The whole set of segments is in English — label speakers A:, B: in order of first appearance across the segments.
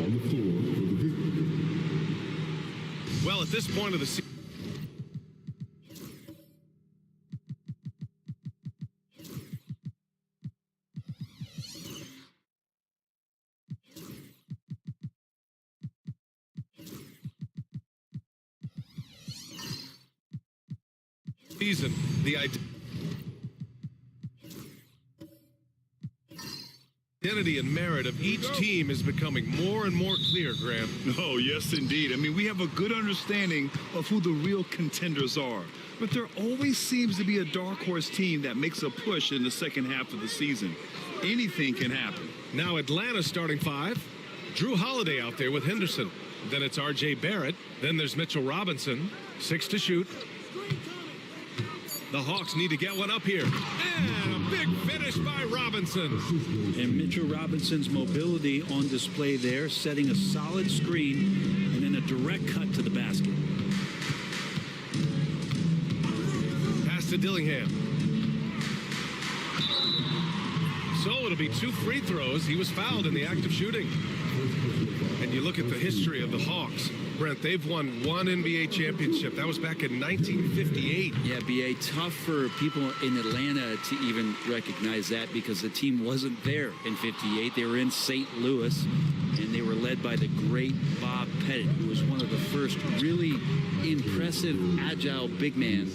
A: on the floor for the victory.
B: Well, at this point of the season, the identity and merit of each team is becoming more and more clear, Graham.
C: Oh, yes, indeed. I mean, we have a good understanding of who the real contenders are. But there always seems to be a dark horse team that makes a push in the second half of the season. Anything can happen.
B: Now Atlanta's starting five. Drew Holiday out there with Henderson. Then it's R.J. Barrett. Then there's Mitchell Robinson. 6 to shoot. The Hawks need to get one up here. And a big finish by Robinson.
D: And Mitchell Robinson's mobility on display there, setting a solid screen and then a direct cut to the basket.
B: Pass to Dillingham. So it'll be 2 free throws. He was fouled in the act of shooting. And you look at the history of the Hawks. Brent, they've won 1 NBA championship. That was back in 1958.
D: Yeah, B.A., tough for people in Atlanta to even recognize that because the team wasn't there in 58. They were in St. Louis, and they were led by the great Bob Pettit, who was one of the first really impressive, agile big man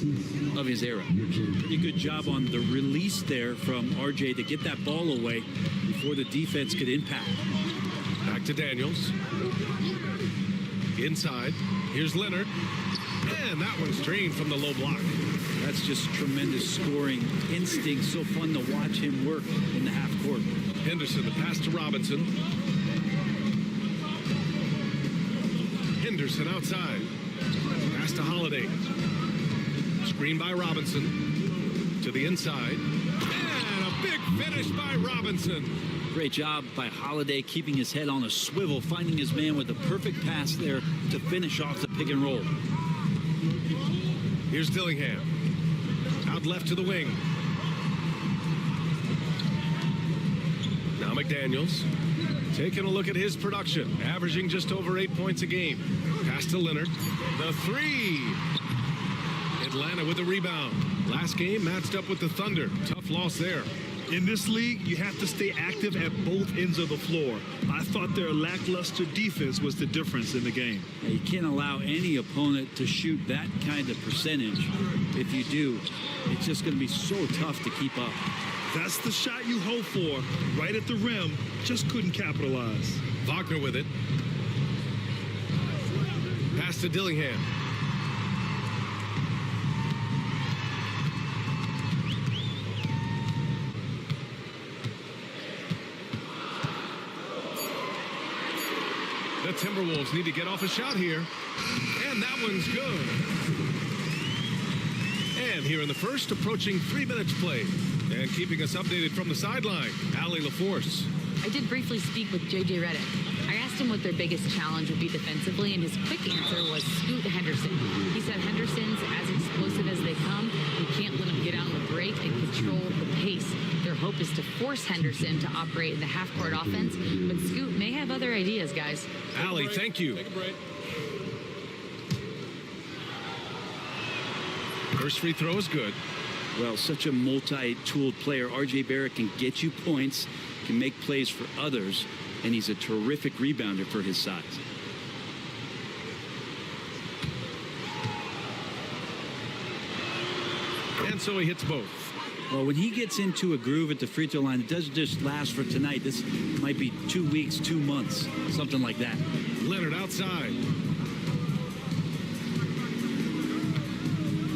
D: of his era. Pretty good job on the release there from R.J. to get that ball away before the defense could impact.
B: Back to Daniels. Inside, here's Leonard, and that one's drained from the low block.
D: That's just tremendous scoring instinct. So fun to watch him work in the half court.
B: Henderson, the pass to Robinson. Henderson outside. Pass to Holiday. Screen by Robinson. To the inside. And a big finish by Robinson.
D: Great job by Holiday keeping his head on a swivel, finding his man with the perfect pass there to finish off the pick and roll.
B: Here's Dillingham. Out left to the wing. Now McDaniels taking a look at his production, averaging just over 8 points a game. Pass to Leonard. The 3. Atlanta with the rebound. Last game matched up with the Thunder. Tough loss there.
C: In this league, you have to stay active at both ends of the floor. I thought their lackluster defense was the difference in the game.
D: Now, you can't allow any opponent to shoot that kind of percentage. If you do, it's just going to be so tough to keep up.
C: That's the shot you hope for, right at the rim, just couldn't capitalize.
B: Wagner with it. Pass to Dillingham. The Timberwolves need to get off a shot here. And that one's good. And here in the first, approaching 3 minutes played. And keeping us updated from the sideline, Allie LaForce.
E: I did briefly speak with J.J. Redick. I asked him what their biggest challenge would be defensively, and his quick answer was Scoot Henderson. He said Henderson's as explosive as they come. You can't let him get out on the break and control the pace. Their hope is to force Henderson to operate in the half-court offense, but Scoot may have other ideas, guys.
B: Allie, thank you.
F: Take a break.
B: First free throw is good.
D: Well, such a multi-tooled player. R.J. Barrett can get you points, can make plays for others, and he's a terrific rebounder for his size.
B: And so he hits both.
D: Well, when he gets into a groove at the free throw line, it doesn't just last for tonight. This might be 2 weeks, 2 months, something like that.
B: Leonard outside.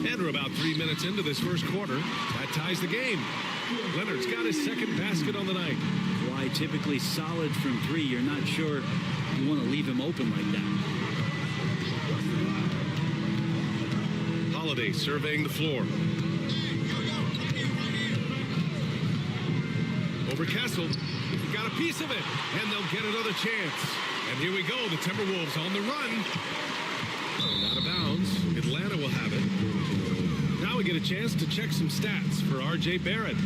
B: And we're about 3 minutes into this first quarter. That ties the game. Leonard's got his second basket on the night.
D: Why typically solid from 3. You're not sure you want to leave him open like that.
B: Holiday surveying the floor. Over Kessel. He got a piece of it. And they'll get another chance. And here we go. The Timberwolves on the run. Out of bounds. Atlanta will have it. Now we get a chance to check some stats for R.J. Barrett.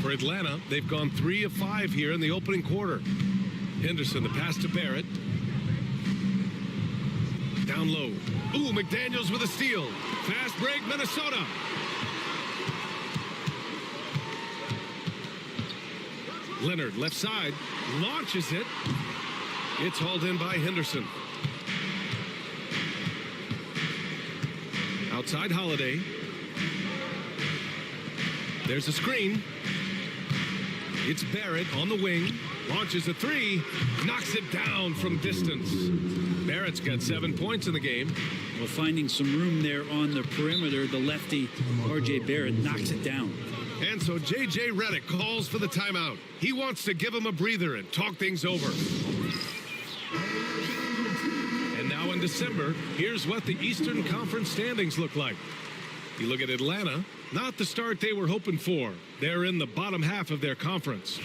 B: For Atlanta, they've gone 3 of 5 here in the opening quarter. Henderson, the pass to Barrett. Down low. Ooh, McDaniels with a steal. Fast break, Minnesota. Leonard, left side, launches it. It's hauled in by Henderson. Outside Holiday. There's a screen. It's Barrett on the wing. Launches a 3. Knocks it down from distance. Barrett's got 7 points in the game.
D: Well, finding some room there on the perimeter, the lefty, R.J. Barrett, knocks it down.
B: And so J.J. Redick calls for the timeout. He wants to give him a breather and talk things over. And now in December, here's what the Eastern Conference standings look like. You look at Atlanta, not the start they were hoping for. They're in the bottom half of their conference.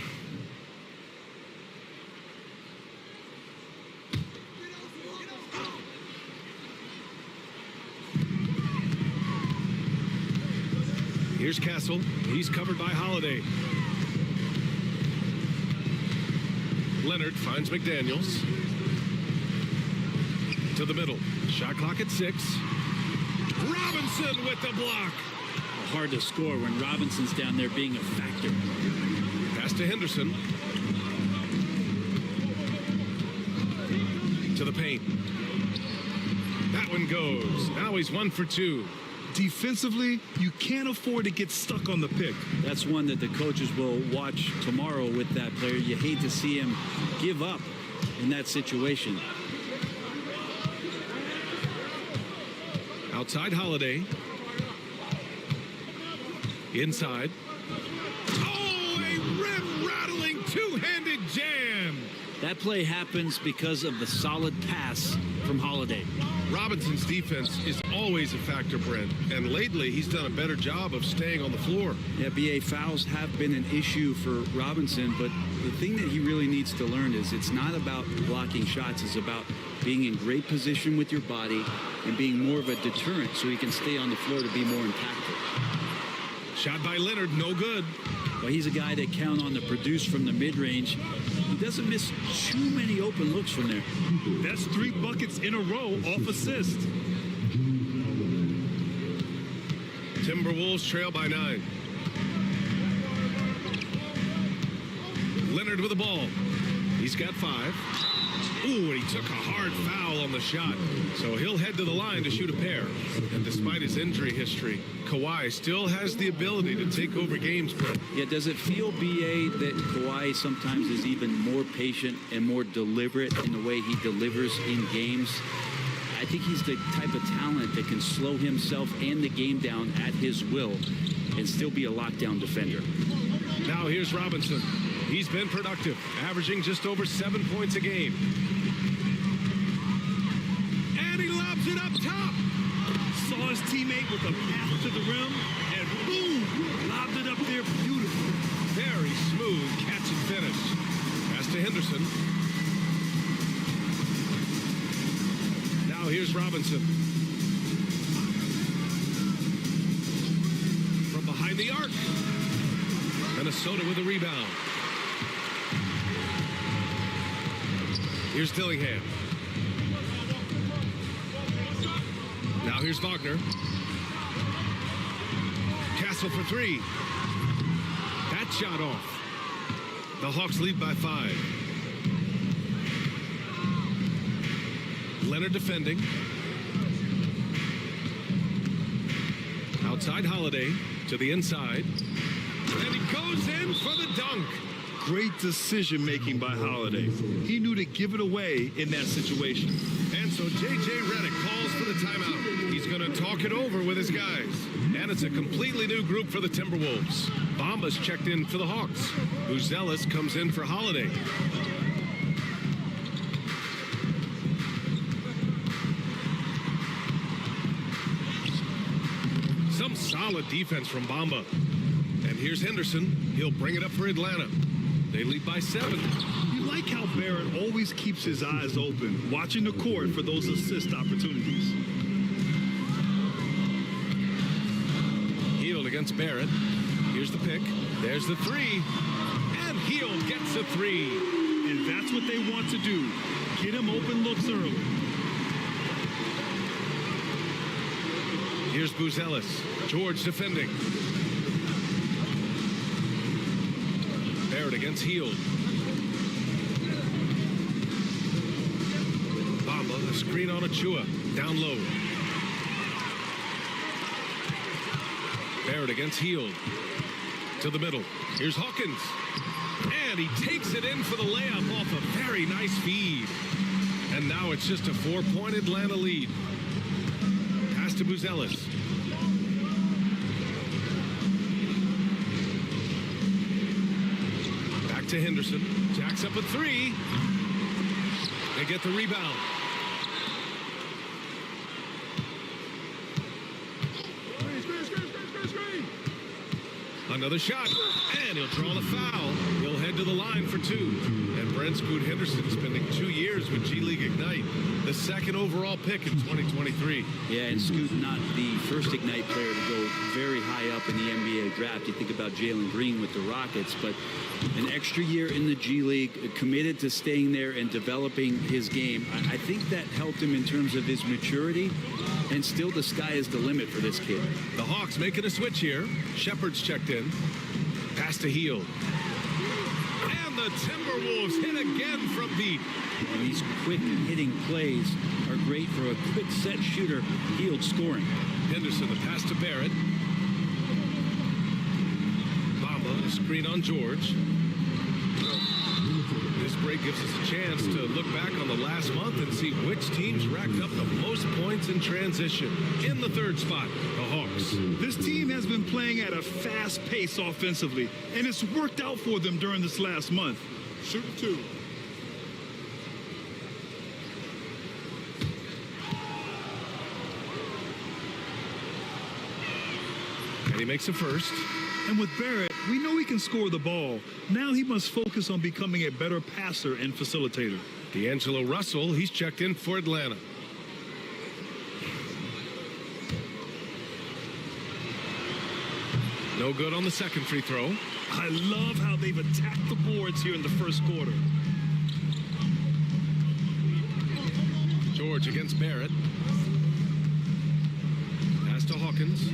B: Here's Castle. He's covered by Holiday. Leonard finds McDaniels. To the middle. Shot clock at 6. Robinson with the block.
D: Hard to score when Robinson's down there being a factor.
B: Pass to Henderson. To the paint. That one goes. Now he's 1 for 2.
C: Defensively, you can't afford to get stuck on the pick.
D: That's one that the coaches will watch tomorrow with that player. You hate to see him give up in that situation.
B: Outside Holiday. Inside. Oh, a rim-rattling two-handed jam.
D: That play happens because of the solid pass from Holiday.
B: Robinson's defense is always a factor, Brent, and lately he's done a better job of staying on the floor.
D: Yeah, B.A., fouls have been an issue for Robinson, but the thing that he really needs to learn is it's not about blocking shots, it's about being in great position with your body and being more of a deterrent so he can stay on the floor to be more impactful.
B: Shot by Leonard, no good.
D: Well, he's a guy that count on to produce from the mid-range. He doesn't miss too many open looks from there.
C: That's 3 buckets in a row off assist.
B: Timberwolves trail by 9. Leonard with the ball. He's got 5. Ooh, and he took a hard foul on the shot. So he'll head to the line to shoot a pair. And despite his injury history, Kawhi still has the ability to take over games.
D: Yeah, does it feel, B.A., that Kawhi sometimes is even more patient and more deliberate in the way he delivers in games? I think he's the type of talent that can slow himself and the game down at his will and still be a lockdown defender.
B: Now here's Robinson. He's been productive, averaging just over 7 points a game. And he lobs it up top.
C: Saw his teammate with a path to the rim, and boom, lobbed it up there beautifully.
B: Very smooth catch and finish. Pass to Henderson. Now here's Robinson. From behind the arc. Minnesota with a rebound. Here's Dillingham. Now here's Wagner. Castle for 3. That shot off. The Hawks lead by 5. Leonard defending. Outside Holiday to the inside. And he goes in for the dunk.
C: Great decision-making by Holiday. He knew to give it away in that situation.
B: And so J.J. Redick calls for the timeout. He's going to talk it over with his guys. And it's a completely new group for the Timberwolves. Bamba's checked in for the Hawks. Buzelis comes in for Holiday. Some solid defense from Bamba. And here's Henderson. He'll bring it up for Atlanta. They lead by 7.
C: You like how Barrett always keeps his eyes open, watching the court for those assist opportunities.
B: Healed against Barrett. Here's the pick. There's the three. And Hield gets a three.
C: And that's what they want to do. Get him open looks early.
B: Here's Buzelis. George defending. Barrett against Hield. Bamba, a screen on Achua. Down low. Barrett against Hield. To the middle. Here's Hawkins. And he takes it in for the layup off a very nice feed. And now it's just a 4-point Atlanta lead. Pass to Buzelis. Back to Henderson. Jacks up a three. They get the rebound. Another shot, and he'll draw the foul. He'll head to the line for two. And Brent Scoot Henderson spending 2 years with G League Ignite, the second overall pick in 2023.
D: Yeah, and Scoot not the first Ignite player to go very high up in the NBA draft. You think about Jalen Green with the Rockets, but an extra year in the G League, committed to staying there and developing his game. I think that helped him in terms of his maturity, and still the sky is the limit for this kid.
B: The Hawks making a switch here. Shepard's checked in. Pass to Hield. And the Timberwolves hit again from deep.
D: And these quick hitting plays are great for a quick set shooter. Hield scoring.
B: Henderson, the pass to Barrett. Bamba, a screen on George. This break gives us a chance to look back on the last month and see which teams racked up the most points in transition. In the third spot, the Hawks.
C: This team has been playing at a fast pace offensively, and it's worked out for them during this last month.
A: Shoot two.
B: And he makes a first.
C: And with Barrett, we know he can score the ball. Now he must focus on becoming a better passer and facilitator.
B: D'Angelo Russell, he's checked in for Atlanta. No good on the second free throw.
C: I love how they've attacked the boards here in the first quarter.
B: George against Barrett. Pass to Hawkins.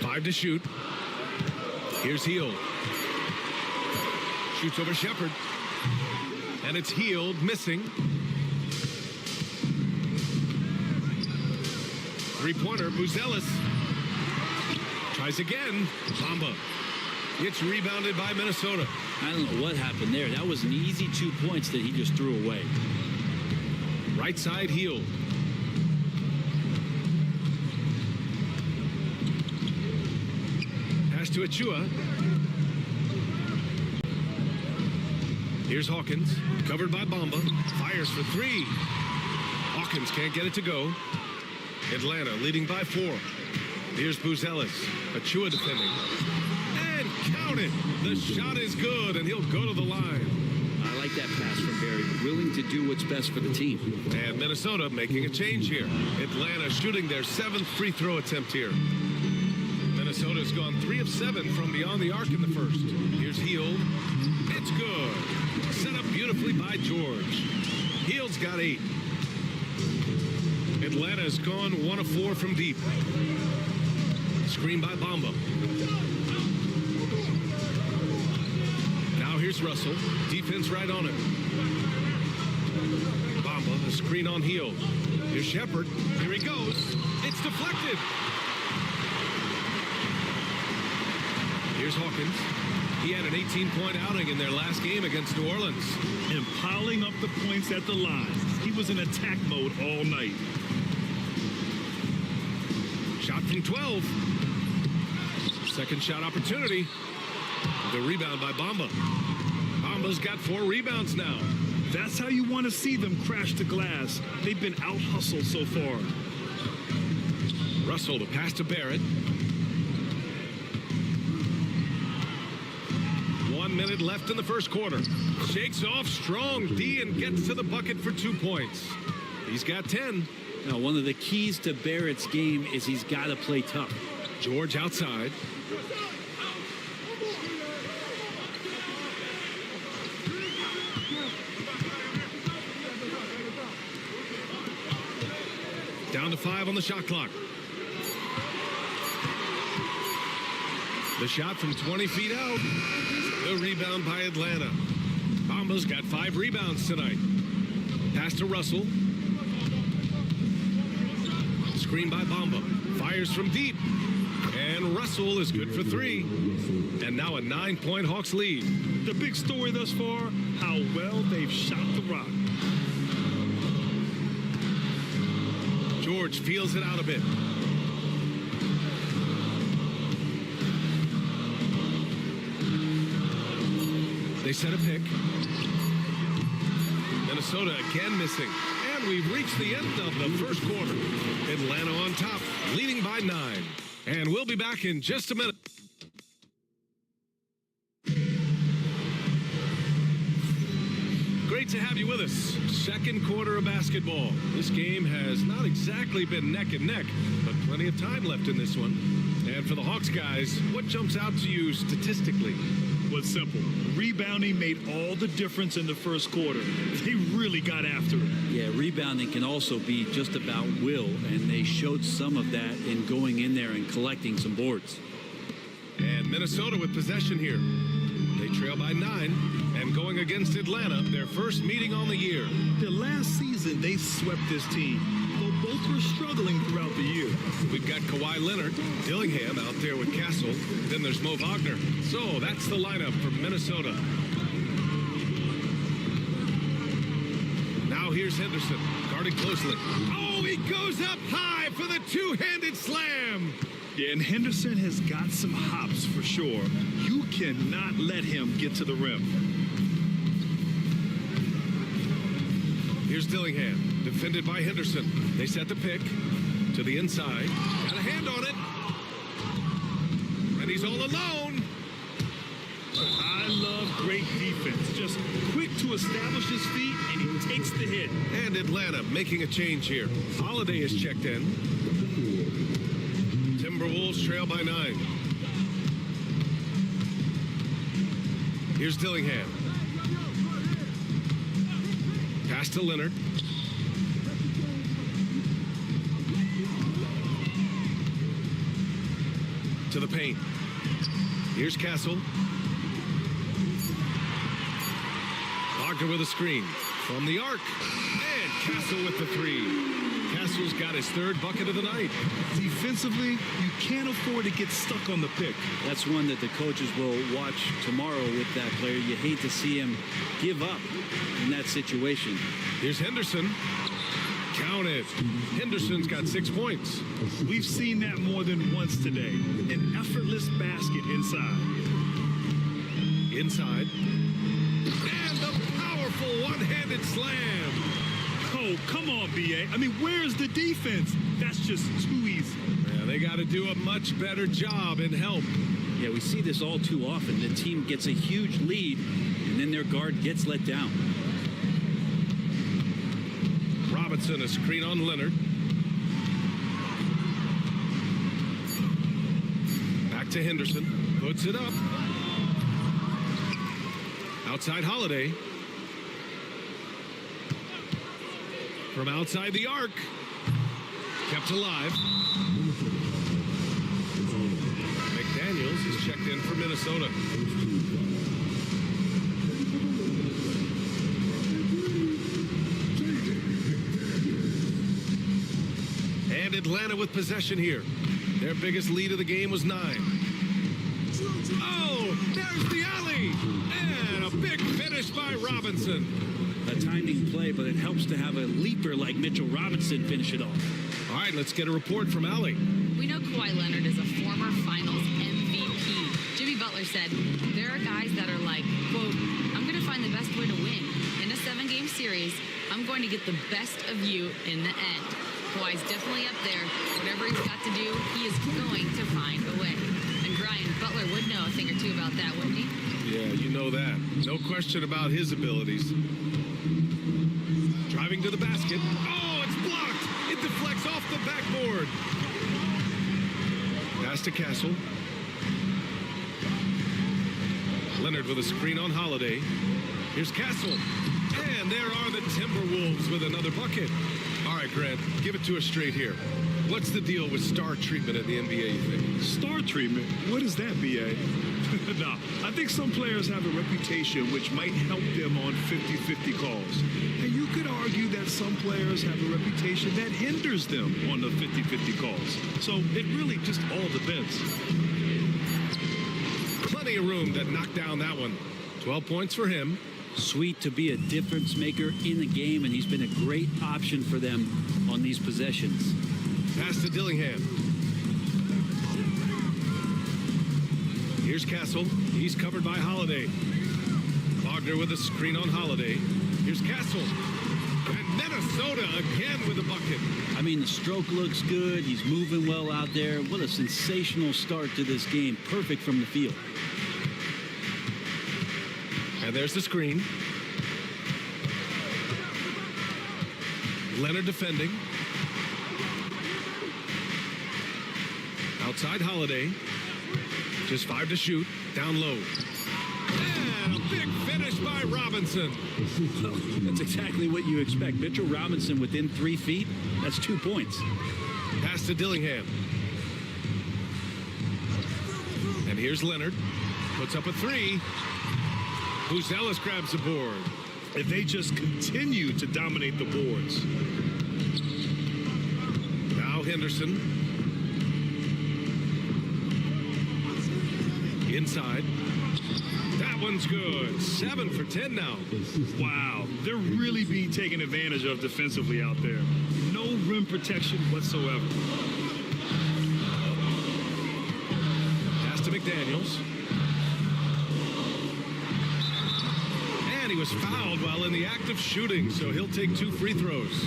B: Five to shoot. Here's Hield. Shoots over Shepard. And it's Hield missing. Three-pointer, Buzelis. Tries again. Bamba. It's rebounded by Minnesota.
D: I don't know what happened there. That was an easy 2 points that he just threw away.
B: Right side, Hield. Pass to Achua. Here's Hawkins. Covered by Bamba. Fires for three. Hawkins can't get it to go. Atlanta leading by 4. Here's Buzelis. Achua defending. And count it. The shot is good, and he'll go to the line.
D: I like that pass from Barry. Willing to do what's best for the team.
B: And Minnesota making a change here. Atlanta shooting their 7th free throw attempt here. Minnesota's gone 3 of 7 from beyond the arc in the first. Here's Hield. It's good. Set up beautifully by George. Hield's got 8. Atlanta's gone 1 of 4 from deep. Screen by Bamba. Now here's Russell. Defense right on him. Bamba, a screen on Hield. Here's Shepard. Here he goes. It's deflected. Here's Hawkins. He had an 18-point outing in their last game against New Orleans.
C: And piling up the points at the line. He was in attack mode all night.
B: Shot from 12. Second shot opportunity. The rebound by Bamba. Bamba's got 4 rebounds now.
C: That's how you want to see them crash the glass. They've been out-hustled so far.
B: Russell, the pass to Barrett. 1 minute left in the first quarter. Shakes off strong D and gets to the bucket for 2 points. He's got 10.
D: Now, one of the keys to Barrett's game is he's got to play tough.
B: George outside. Down to 5 on the shot clock. The shot from 20 feet out. The rebound by Atlanta. Bamba's got 5 rebounds tonight. Pass to Russell. Screen by Bamba. Fires from deep. And Russell is good for 3. And now a 9-point Hawks lead.
C: The big story thus far, how well they've shot the rock.
B: George feels it out a bit. They set a pick. Minnesota again missing. And we've reached the end of the first quarter. Atlanta on top, leading by 9. And we'll be back in just a minute. Great to have you with us. Second quarter of basketball. This game has not exactly been neck and neck, but plenty of time left in this one. And for the Hawks guys, what jumps out to you statistically?
C: Well, it's simple. Rebounding made all the difference in the first quarter. They really got after it.
D: Yeah, rebounding can also be just about will, and they showed some of that in going in there and collecting some boards.
B: And Minnesota with possession here. They trail by 9 and going against Atlanta, their first meeting on the year.
C: The last season, they swept this team, though both were struggling throughout the year.
B: We've got Kawhi Leonard, Dillingham out there with Castle. Then there's Mo Wagner. So that's the lineup for Minnesota. Now here's Henderson, guarded closely. Oh, he goes up high for the two-handed slam.
C: Yeah, and Henderson has got some hops for sure. You cannot let him get to the rim.
B: Here's Dillingham, defended by Henderson. They set the pick to the inside. Got a hand on it. And he's all alone.
C: I love great defense. Just quick to establish his feet, and he takes the hit.
B: And Atlanta making a change here. Holiday is checked in. Timberwolves trail by 9. Here's Dillingham. Pass to Leonard. To the paint. Here's Castle. Wagner with a screen. From the arc. And Castle with the 3. Castle's got his 3rd bucket of the night.
C: Defensively, you can't afford to get stuck on the pick.
D: That's one that the coaches will watch tomorrow with that player. You hate to see him give up in that situation.
B: Here's Henderson. Count it. Henderson's got 6 points.
C: We've seen that more than once today. An effortless basket inside.
B: Inside. And the powerful one-handed slam.
C: Oh, come on, B.A. I mean, where's the defense? That's just too easy.
B: Yeah, they got to do a much better job in help.
D: Yeah, we see this all too often. The team gets a huge lead, and then their guard gets let down.
B: Robinson, a screen on Leonard. Back to Henderson. Puts it up. Outside Holiday. From outside the arc. Kept alive. McDaniels is checked in for Minnesota. And Atlanta with possession here. Their biggest lead of the game was 9. Oh, there's the alley. And a big finish by Robinson.
D: A timing play, but it helps to have a leaper like Mitchell Robinson finish it off.
B: All right, let's get a report from Allie.
E: We know Kawhi Leonard is a former Finals MVP. Jimmy Butler said, there are guys that are like, quote, I'm going to find the best way to win. In a 7-game series, I'm going to get the best of you in the end. Kawhi's definitely up there. Whatever he's got to do, he is going to find a way. And Brian, Butler would know a thing or two about that, wouldn't he?
B: Yeah, you know that. No question about his abilities. Driving to the basket. Oh, it's blocked. It deflects off the backboard. Pass to Castle. Leonard with a screen on Holiday. Here's Castle. And there are the Timberwolves with another bucket. All right, Grant, give it to us straight here. What's the deal with star treatment in the NBA, you think?
C: Star treatment? What is that, B.A.? Nah, I think some players have a reputation which might help them on 50-50 calls. And you could argue that some players have a reputation that hinders them on the 50-50 calls. So it really just all depends.
B: Plenty of room that knocked down that one. 12 points for him.
D: Sweet to be a difference maker in the game, and he's been a great option for them on these possessions.
B: Pass to Dillingham. Here's Castle. He's covered by Holiday. Wagner with a screen on Holiday. Here's Castle. And Minnesota again with a bucket.
D: I mean, the stroke looks good. He's moving well out there. What a sensational start to this game. Perfect from the field.
B: And there's the screen. Leonard defending. Outside Holiday. Just 5 to shoot. Down low. And a big finish by Robinson.
D: That's exactly what you expect. Mitchell Robinson within 3 feet. That's 2 points.
B: Pass to Dillingham. And here's Leonard. Puts up a 3. Ellis grabs the board.
C: If they just continue to dominate the boards.
B: Now Henderson. Inside. That one's good. 7 for 10 now.
C: Wow, they're really being taken advantage of defensively out there. No rim protection whatsoever.
B: Pass to McDaniels. He was fouled while in the act of shooting, so he'll take 2 free throws.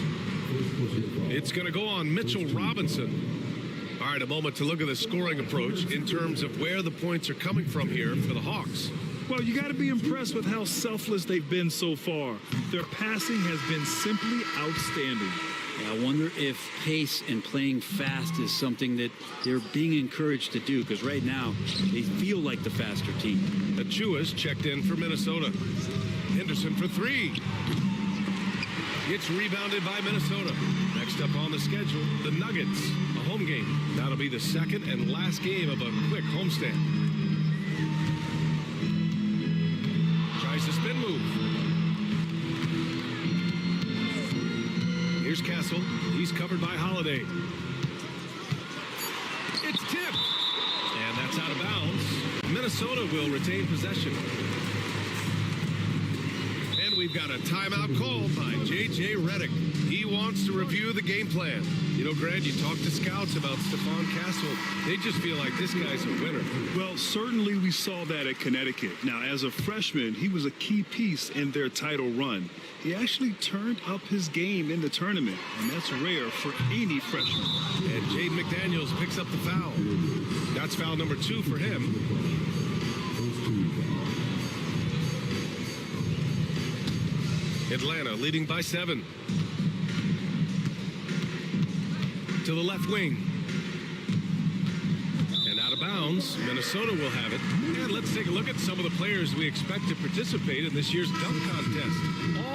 B: It's going to go on Mitchell Robinson. All right, a moment to look at the scoring approach in terms of where the points are coming from here for the Hawks.
C: Well, you got to be impressed with how selfless they've been so far. Their passing has been simply outstanding.
D: I wonder if pace and playing fast is something that they're being encouraged to do, because right now they feel like the faster team.
B: Achua's checked in for Minnesota. Henderson for 3. It's rebounded by Minnesota. Next up on the schedule, the Nuggets, a home game. That'll be the second and last game of a quick homestand. Tries the spin move. Here's Castle. He's covered by Holiday. It's tipped. And that's out of bounds. Minnesota will retain possession. We've got a timeout called by J.J. Redick. He wants to review the game plan. You know, Grant, you talk to scouts about Stephon Castle. They just feel like this guy's a winner.
C: Well, certainly we saw that at Connecticut. Now, as a freshman, he was a key piece in their title run. He actually turned up his game in the tournament, and that's rare for any freshman.
B: And Jaden McDaniels picks up the foul. That's foul number 2 for him. Atlanta leading by 7. To the left wing. And out of bounds, Minnesota will have it. And let's take a look at some of the players we expect to participate in this year's dunk contest.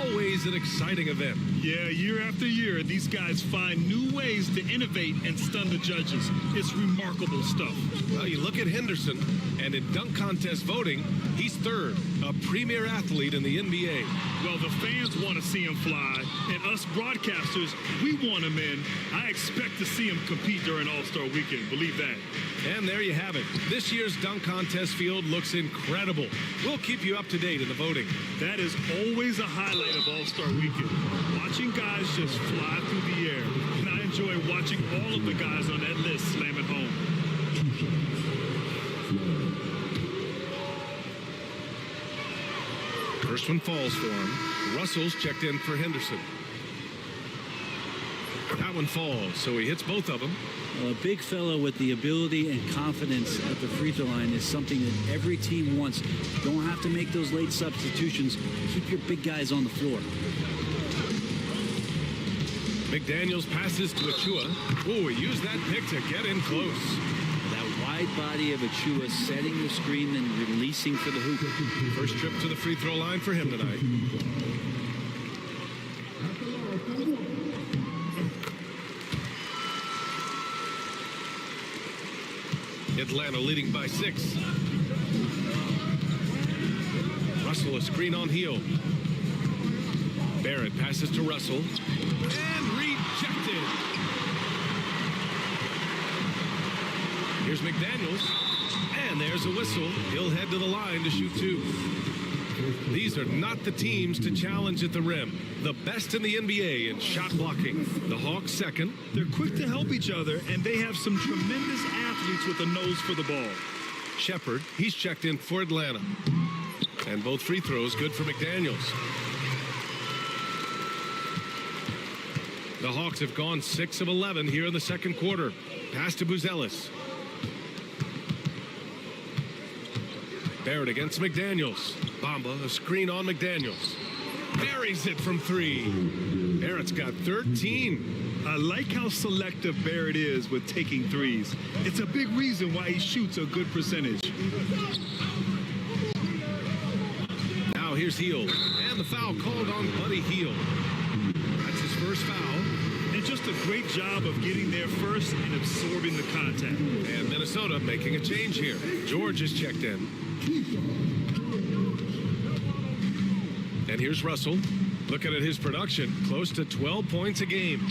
B: Always an exciting event.
C: Yeah, year after year, these guys find new ways to innovate and stun the judges. It's remarkable stuff.
B: Well, you look at Henderson, and in dunk contest voting, he's 3rd, a premier athlete in the NBA.
C: Well, the fans want to see him fly, and us broadcasters, we want him in. I expect to see him compete during All-Star Weekend, believe that.
B: And there you have it. This year's dunk contest field looks incredible. We'll keep you up to date in the voting.
C: That is always a highlight of All-Star Weekend. Watching guys just fly through the air. And I enjoy watching all of the guys on that list slam it home.
B: First one falls for him. Russell's checked in for Henderson. That one falls, so he hits both of them.
D: Well, a big fella with the ability and confidence at the free throw line is something that every team wants. Don't have to make those late substitutions. Keep your big guys on the floor.
B: McDaniels passes to Achua. Oh, he used that pick to get in close.
D: That wide body of Achua setting the screen and releasing for the hoop.
B: First trip to the free throw line for him tonight. Atlanta leading by 6. Russell a screen on heel. Barrett passes to Russell and rejected. Here's McDaniels, and there's a whistle. He'll head to the line to shoot 2. These are not the teams to challenge at the rim. The best in the NBA in shot blocking. The Hawks second.
C: They're quick to help each other, and they have some tremendous athletes with a nose for the ball.
B: Shepard, he's checked in for Atlanta. And both free throws good for McDaniels. The Hawks have gone 6 of 11 here in the second quarter. Pass to Buzelis. Barrett against McDaniels. Bamba, a screen on McDaniels. Buries it from 3. Barrett's got 13.
C: I like how selective Barrett is with taking threes. It's a big reason why he shoots a good percentage.
B: Now here's Heel. And the foul called on Buddy Heel. That's his first foul.
C: And just a great job of getting there first and absorbing the contact.
B: And Minnesota making a change here. George is checked in. And here's Russell. Looking at his production, close to 12 points a game.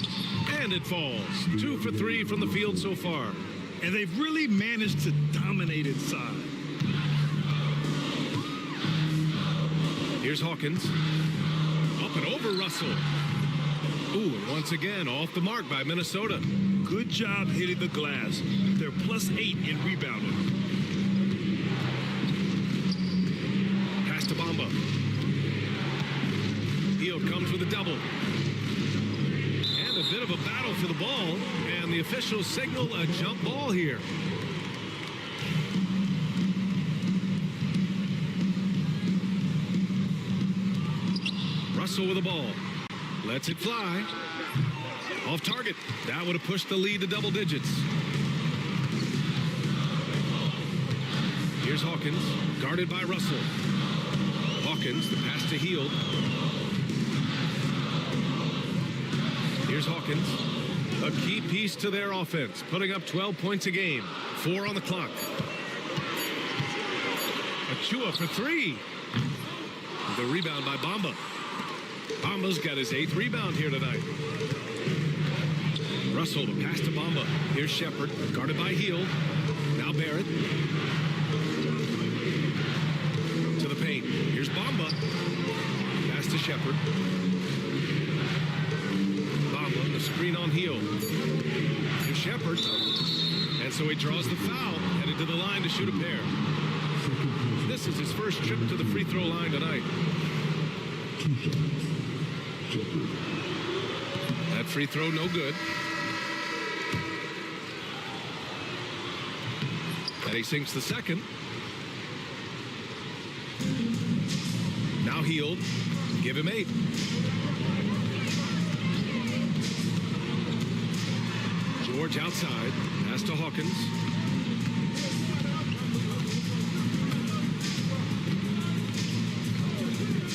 B: And it falls. 2 for 3 from the field so far.
C: And they've really managed to dominate inside.
B: Here's Hawkins. Up and over Russell. Ooh, and once again, off the mark by Minnesota.
C: Good job hitting the glass. They're +8 in rebounding.
B: Pass to Bamba. Heel comes with a double. And a bit of a battle for the ball. And the officials signal a jump ball here. Russell with the ball. Lets it fly. Off target. That would have pushed the lead to double digits. Here's Hawkins. Guarded by Russell. Hawkins, the pass to Hield. Here's Hawkins. A key piece to their offense. Putting up 12 points a game. 4 on the clock. Achua for 3. The rebound by Bamba. Bamba's got his 8th rebound here tonight. Russell, the pass to Bamba. Here's Shepard, guarded by Hield. Now Barrett. To the paint. Here's Bamba. Pass to Shepard. Bamba, the screen on Hield. To Shepard. And so he draws the foul, headed to the line to shoot a pair. This is his first trip to the free throw line tonight. That free throw no good. And he sinks the second. Now Hield. Give him 8. George outside. Pass to Hawkins.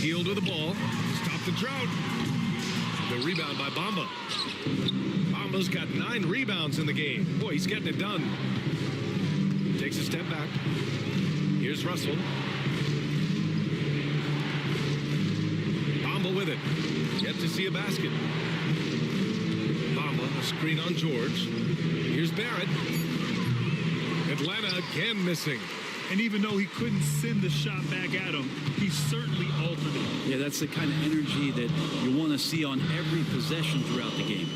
B: Hield with the ball. Stop the drought. The rebound by Bamba. Bamba's got 9 rebounds in the game. Boy, he's getting it done. Takes a step back. Here's Russell. Bamba with it. Yet to see a basket. Bamba, a screen on George. Here's Barrett. Atlanta again missing.
C: And even though he couldn't send the shot back at him, he certainly altered it.
D: Yeah, that's the kind of energy that you want to see on every possession throughout the game.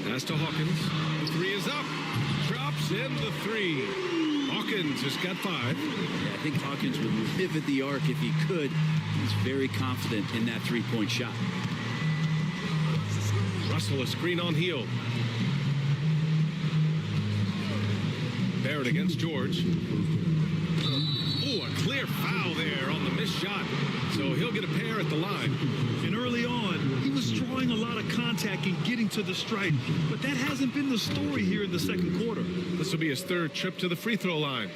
B: Pass to Hawkins. The 3 is up. Drops in the 3. Hawkins has got 5.
D: Yeah, I think Hawkins would live at the arc if he could. He's very confident in that three-point shot.
B: Russell, a screen on Hield. Barrett against George. Oh, a clear foul there on the missed shot. So he'll get a pair at the line.
C: And early on, he was drawing a lot of contact and getting to the stripe. But that hasn't been the story here in the second quarter.
B: This will be his third trip to the free throw line.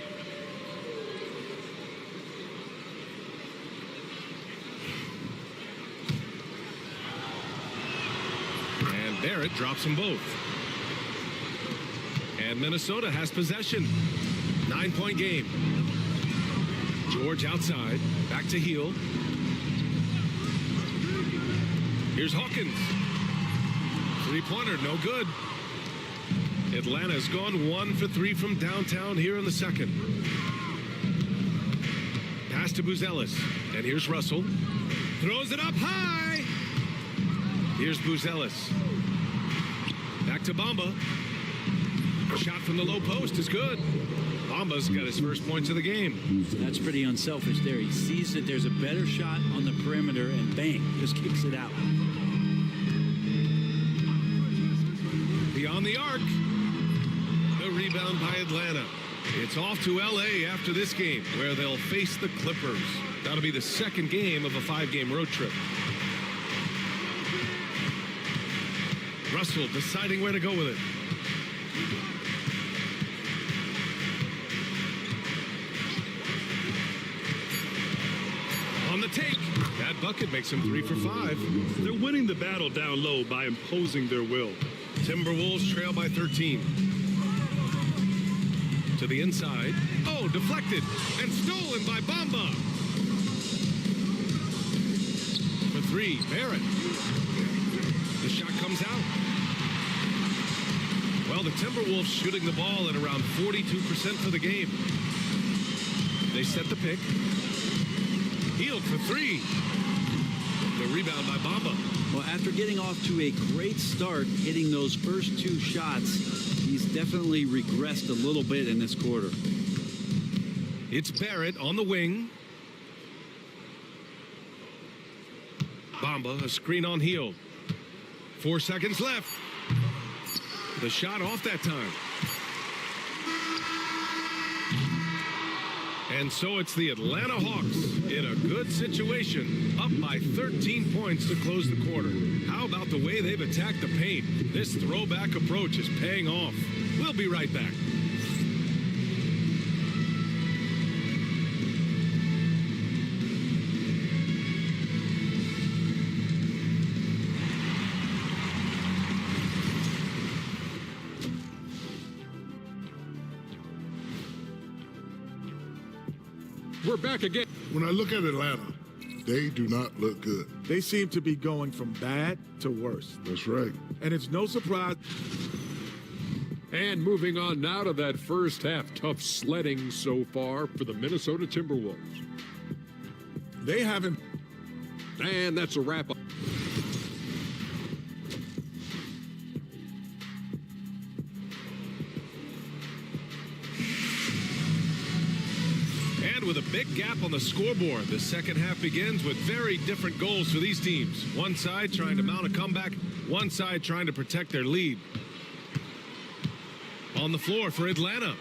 B: And Barrett drops them both. And Minnesota has possession. 9-point game. George outside. Back to Heel. Here's Hawkins. Three-pointer, no good. Atlanta's gone 1 for 3 from downtown here in the second. Pass to Buzelis. And here's Russell. Throws it up high. Here's Buzelis. Back to Bamba. Shot from the low post is good. Bamba's got his first points of the game.
D: That's pretty unselfish there. He sees that there's a better shot on the perimeter and bang, just kicks it out.
B: Beyond the arc. The rebound by Atlanta. It's off to L.A. after this game, where they'll face the Clippers. That'll be the second game of a 5-game road trip. Russell deciding where to go with it. On the take. That bucket makes him 3 for 5.
C: They're winning the battle down low by imposing their will.
B: Timberwolves trail by 13. To the inside. Oh, deflected and stolen by Bamba. For 3, Barrett. The shot comes out. Well, the Timberwolves shooting the ball at around 42% for the game. They set the pick. Healed for 3. The rebound by Bamba.
D: Well, after getting off to a great start, hitting those first 2 shots, he's definitely regressed a little bit in this quarter.
B: It's Barrett on the wing. Bamba, a screen on Heel. 4 seconds left. The shot off that time. And so it's the Atlanta Hawks in a good situation, up by 13 points to close the quarter. How about the way they've attacked the paint? This throwback approach is paying off. We'll be right back.
A: We're back again. When I look at Atlanta, they do not look good.
F: They seem to be going from bad to worse.
A: That's right.
F: And it's no surprise.
G: And moving on now to that first half, tough sledding so far for the Minnesota Timberwolves.
F: They haven't.
G: And that's a wrap up.
B: And with a big gap on the scoreboard, the second half begins with very different goals for these teams. One side trying to mount a comeback, one side trying to protect their lead. On the floor for Atlanta,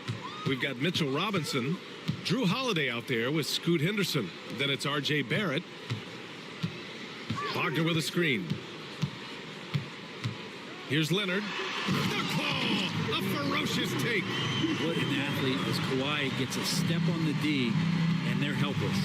B: we've got Mitchell Robinson, Drew Holiday out there with Scoot Henderson. Then it's R.J. Barrett. Wagner with a screen. Here's Leonard. The call! A ferocious take.
D: What an athlete as Kawhi gets a step on the D, and they're helpless.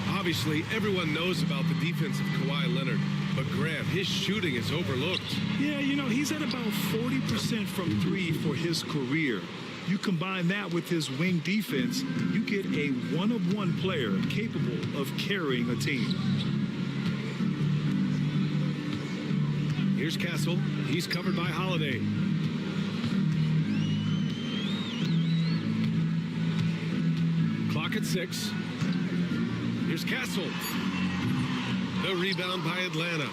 B: Obviously, everyone knows about the defense of Kawhi Leonard, but Grant, his shooting is overlooked.
C: Yeah, you know, he's at about 40% from 3 for his career. You combine that with his wing defense, you get a one-of-one player capable of carrying a team.
B: Here's Castle. He's covered by Holiday. Clock at 6. Here's Castle. The rebound by Atlanta.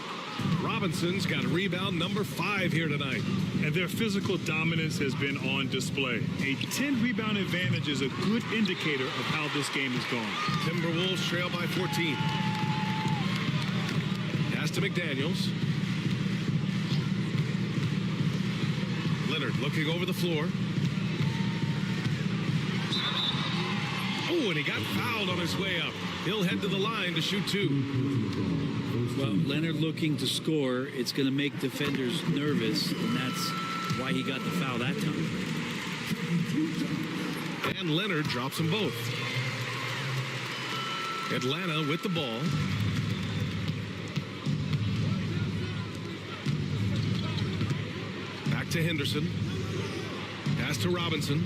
B: Robinson's got a rebound number 5 here tonight.
C: And their physical dominance has been on display. A 10-rebound advantage is a good indicator of how this game is going.
B: Timberwolves trail by 14. Pass to McDaniels. Leonard looking over the floor. Oh, and he got fouled on his way up. He'll head to the line to shoot 2.
D: Well, Leonard looking to score. It's going to make defenders nervous, and that's why he got the foul that time.
B: And Leonard drops them both. Atlanta with the ball. Back to Henderson. Pass to Robinson.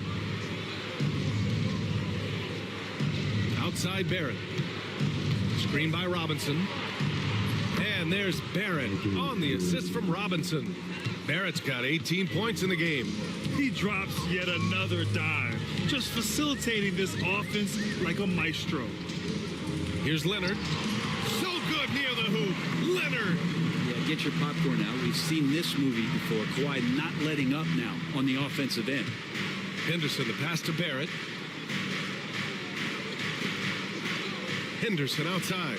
B: Outside Barrett. Screen by Robinson. And there's Barrett on the assist from Robinson. Barrett's got 18 points in the game.
C: He drops yet another dime, just facilitating this offense like a maestro.
B: Here's Leonard. So good near the hoop. Leonard.
D: Yeah, get your popcorn out. We've seen this movie before. Kawhi not letting up now on the offensive end.
B: Henderson, the pass to Barrett. Henderson outside.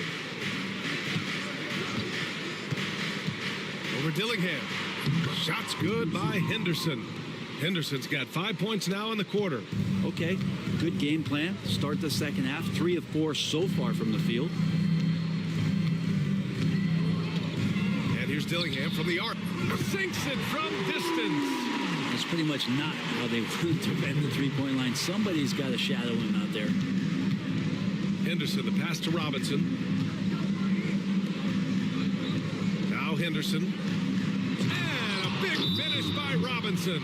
B: Over Dillingham. Shot's good by Henderson. Henderson's got 5 points now in the quarter.
D: Okay, good game plan. Start the second half. 3 of 4 so far from the field.
B: And here's Dillingham from the arc. Sinks it from distance.
D: That's pretty much not how they want to defend the three-point line. Somebody's got to shadow him out there.
B: Henderson, the pass to Robinson. Now Henderson. And a big finish by Robinson.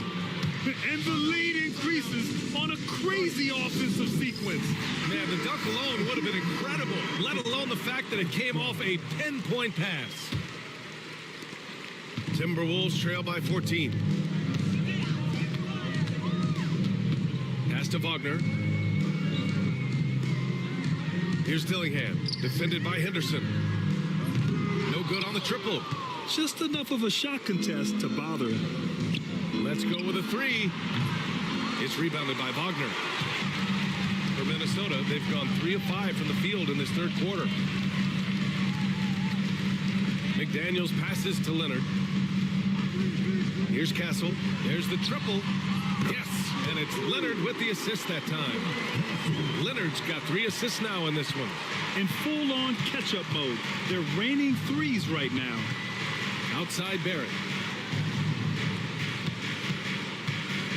C: And the lead increases on a crazy offensive sequence.
B: Man, the dunk alone would have been incredible, let alone the fact that it came off a 10-point pass. Timberwolves trail by 14. Pass to Wagner. Here's Dillingham, defended by Henderson. No good on the triple.
C: Just enough of a shot contest to bother him.
B: Let's go with a 3. It's rebounded by Wagner. For Minnesota, they've gone 3 of 5 from the field in this third quarter. McDaniels passes to Leonard. Here's Castle. There's the triple. Yes, and it's Leonard with the assist that time. Leonard's got 3 assists now in this one.
C: In full-on catch-up mode. They're raining threes right now.
B: Outside Barrett.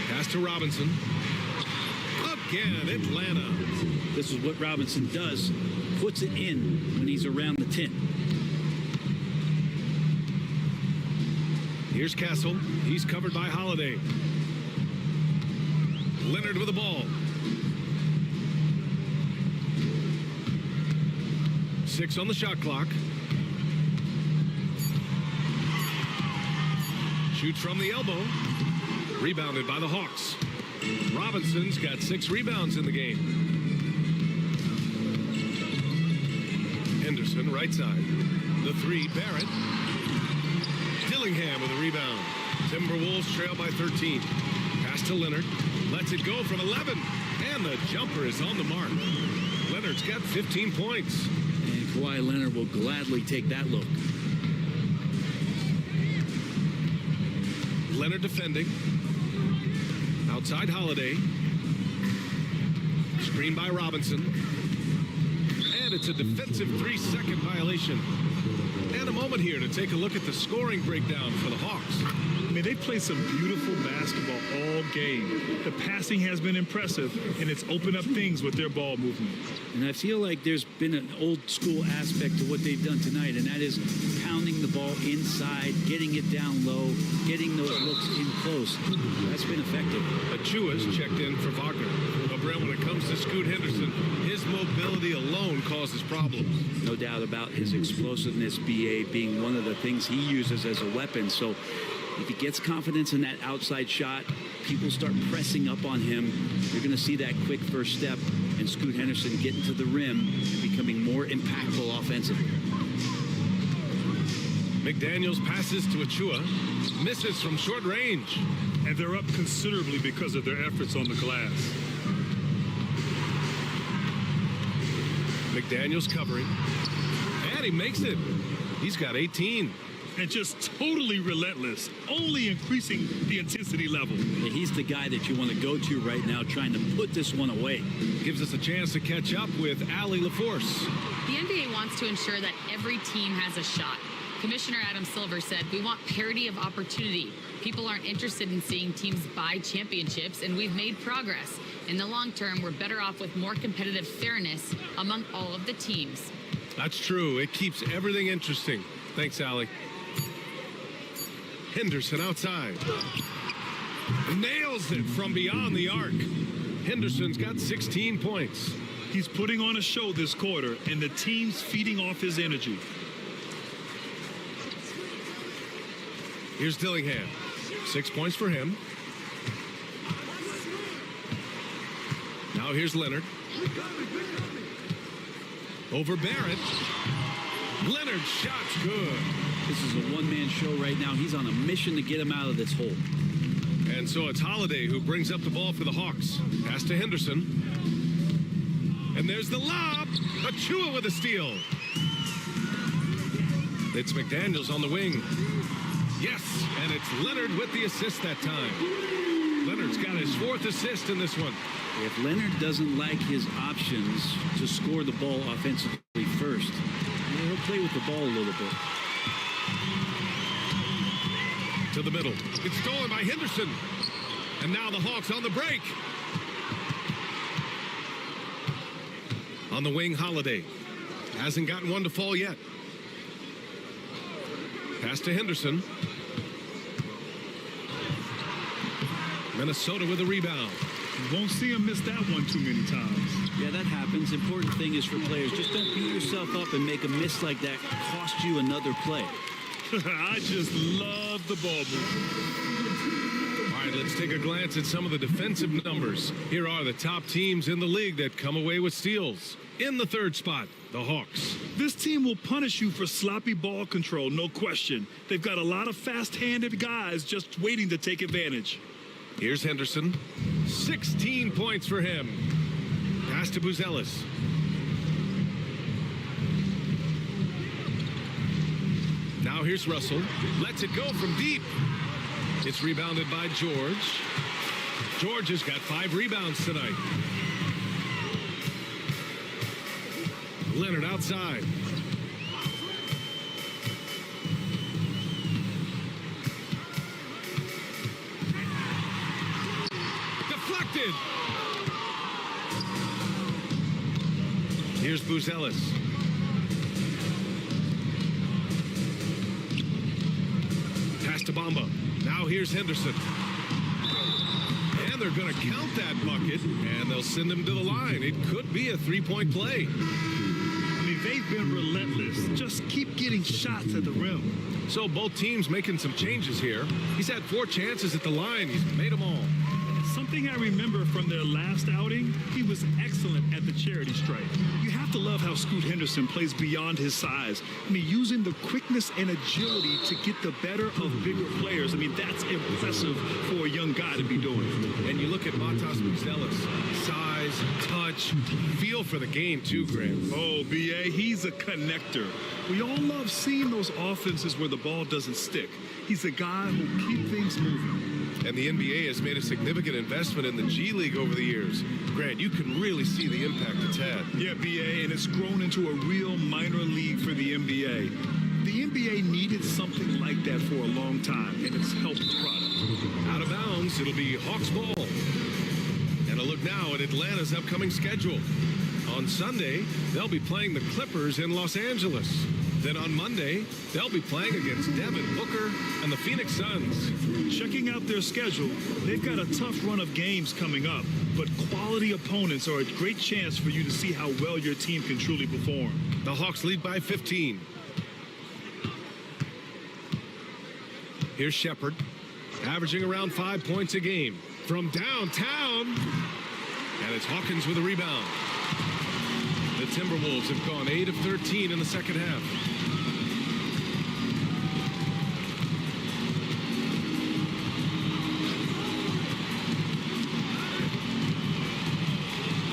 B: Pass to Robinson. Again, Atlanta.
D: This is what Robinson does. Puts it in when he's around the 10.
B: Here's Castle. He's covered by Holiday. Leonard with the ball. 6 on the shot clock. Shoots from the elbow. Rebounded by the Hawks. Robinson's got 6 rebounds in the game. Henderson, right side. The 3, Barrett. Dillingham with a rebound. Timberwolves trail by 13. Pass to Leonard. Lets it go from 11. And the jumper is on the mark. Leonard's got 15 points.
D: And Kawhi Leonard will gladly take that look.
B: Leonard defending. Outside Holiday. Screen by Robinson. And it's a defensive 3-second violation. And a moment here to take a look at the scoring breakdown for the Hawks.
C: I mean, they play some beautiful basketball all game. The passing has been impressive, and it's opened up things with their ball movement.
D: And I feel like there's been an old school aspect to what they've done tonight, and that is pounding the ball inside, getting it down low, getting those looks in close. That's been effective.
B: Achua's checked in for Wagner. But Brent, when it comes to Scoot Henderson, his mobility alone causes problems.
D: No doubt about his explosiveness, BA, being one of the things he uses as a weapon. So if he gets confidence in that outside shot, people start pressing up on him. You're going to see that quick first step and Scoot Henderson getting to the rim and becoming more impactful offensively.
B: McDaniels passes to Achua. Misses from short range.
C: And they're up considerably because of their efforts on the glass.
B: McDaniels covering. And he makes it. He's got 18.
C: and just totally relentless, only increasing the intensity level.
D: Yeah, he's the guy that you want to go to right now, trying to put this one away.
B: Gives us a chance to catch up with Allie LaForce.
E: The NBA wants to ensure that every team has a shot. Commissioner Adam Silver said, we want parity of opportunity. People aren't interested in seeing teams buy championships, and we've made progress. In the long term, we're better off with more competitive fairness among all of the teams.
B: That's true. It keeps everything interesting. Thanks, Allie. Henderson outside. Nails it from beyond the arc. Henderson's got 16 points.
C: He's putting on a show this quarter, and the team's feeding off his energy.
B: Here's Dillingham. 6 points for him. Now here's Leonard. Over Barrett. Leonard's shot's good.
D: This is a one-man show right now. He's on a mission to get him out of this hole.
B: And so it's Holiday who brings up the ball for the Hawks. Pass to Henderson. And there's the lob. Achua with a steal. It's McDaniels on the wing. Yes, and it's Leonard with the assist that time. Leonard's got his 4th assist in this one.
D: If Leonard doesn't like his options to score the ball offensively first, he'll play with the ball a little bit.
B: To the middle. It's stolen by Henderson. And now the Hawks on the break. On the wing, Holiday. Hasn't gotten one to fall yet. Pass to Henderson. Minnesota with a rebound.
C: You won't see him miss that one too many times.
D: Yeah, that happens. Important thing is for players, just don't beat yourself up and make a miss like that cost you another play.
C: I just love the ball move.
B: All right, let's take a glance at some of the defensive numbers. Here are the top teams in the league that come away with steals. In the 3rd spot, the Hawks.
C: This team will punish you for sloppy ball control, no question. They've got a lot of fast-handed guys just waiting to take advantage.
B: Here's Henderson. 16 points for him. Pass to Buzelis. Now here's Russell. Lets it go from deep. It's rebounded by George. George has got 5 rebounds tonight. Leonard outside. Deflected. Here's Buzelis. Pass to Bamba. Now here's Henderson. And they're going to count that bucket, and they'll send him to the line. It could be a 3-point play.
C: I mean, they've been relentless. Just keep getting shots at the rim.
B: So both teams making some changes here. He's had 4 chances at the line. He's made them all.
C: Something I remember from their last outing, he was excellent at the charity stripe. You have to love how Scoot Henderson plays beyond his size. I mean, using the quickness and agility to get the better of bigger players. I mean, that's impressive for a young guy to be doing.
B: And you look at Matas Buzelis, size, touch, feel for the game too, Grant.
C: Oh, B.A., he's a connector. We all love seeing those offenses where the ball doesn't stick. He's a guy who'll keep things moving.
B: And the NBA has made a significant investment in the G League over the years. Grant, you can really see the impact it's had.
C: Yeah, B.A., and it's grown into a real minor league for the NBA. The NBA needed something like that for a long time, and it's helped the product.
B: Out of bounds, it'll be Hawks ball. And a look now at Atlanta's upcoming schedule. On Sunday, they'll be playing the Clippers in Los Angeles. Then on Monday, they'll be playing against Devin Booker and the Phoenix Suns.
C: Checking out their schedule, they've got a tough run of games coming up, but quality opponents are a great chance for you to see how well your team can truly perform.
B: The Hawks lead by 15. Here's Shepard, averaging around 5 points a game. From downtown, and it's Hawkins with a rebound. The Timberwolves have gone 8 of 13 in the second half.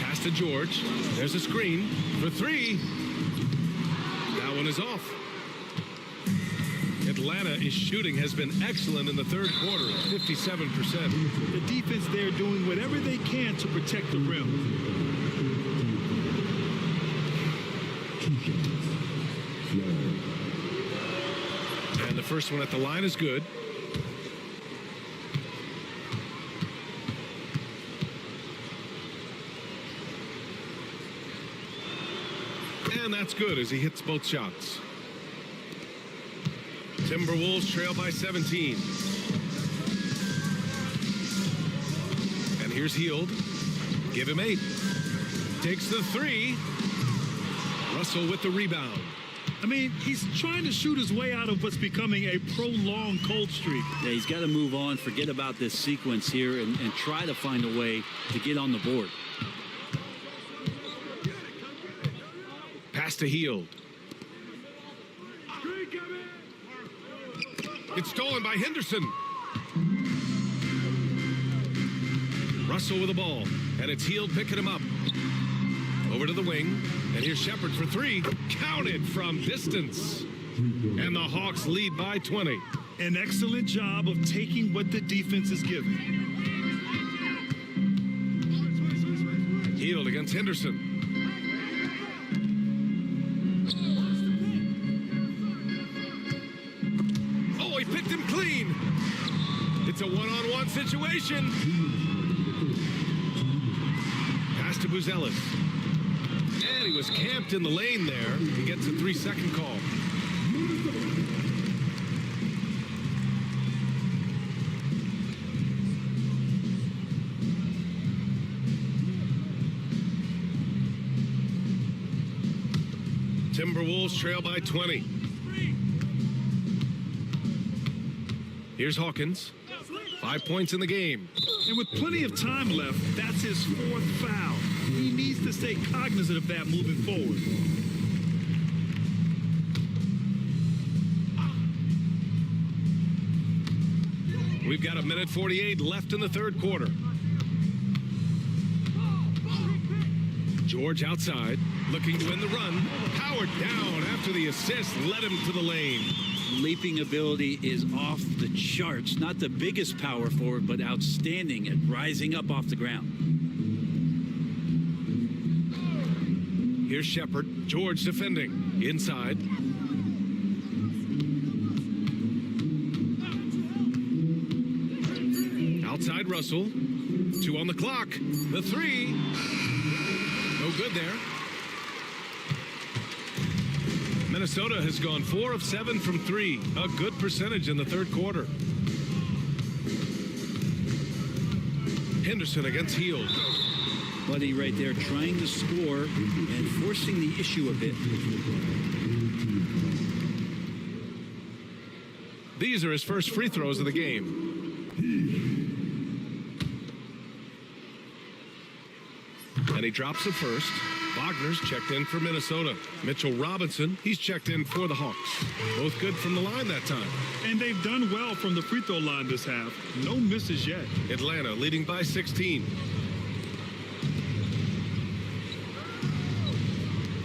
B: Pass to George. There's a screen for 3. That one is off. Atlanta is shooting has been excellent in the third quarter at 57%.
C: The defense there doing whatever they can to protect the rim.
B: And the first one at the line is good. And that's good as he hits both shots. Timberwolves trail by 17. And here's Hield. Give him 8. Takes the 3. Russell with the rebound.
C: I mean, he's trying to shoot his way out of what's becoming a prolonged cold streak.
D: Yeah, he's got to move on, forget about this sequence here, and try to find a way to get on the board.
B: Pass to Hield. It's stolen by Henderson. Russell with the ball, and it's Hield picking him up. Over to the wing, and here's Shepard for 3. Counted from distance. And the Hawks lead by 20.
C: An excellent job of taking what the defense is giving.
B: Hield against Henderson. Oh, he picked him clean. It's a one-on-one situation. Pass to Buzelis. And he was camped in the lane there. He gets a 3-second call. Timberwolves trail by 20. Here's Hawkins. 5 points in the game.
C: And with plenty of time left, that's his 4th foul. He needs to stay cognizant of that moving forward.
B: We've got 1:48 left in the third quarter. George outside, looking to win the run. Howard down after the assist, led him to the lane.
D: Leaping ability is off the charts. Not the biggest power forward, but outstanding at rising up off the ground.
B: Here's Shepard. George defending. Inside. Outside Russell. 2 on the clock. The 3. No good there. Minnesota has gone 4 of 7 from 3. A good percentage in the third quarter. Henderson against Hield.
D: Buddy right there trying to score and forcing the issue a bit.
B: These are his first free throws of the game. And he drops the first. Wagner's checked in for Minnesota. Mitchell Robinson, he's checked in for the Hawks. Both good from the line that time.
C: And they've done well from the free throw line this half. No misses yet.
B: Atlanta leading by 16.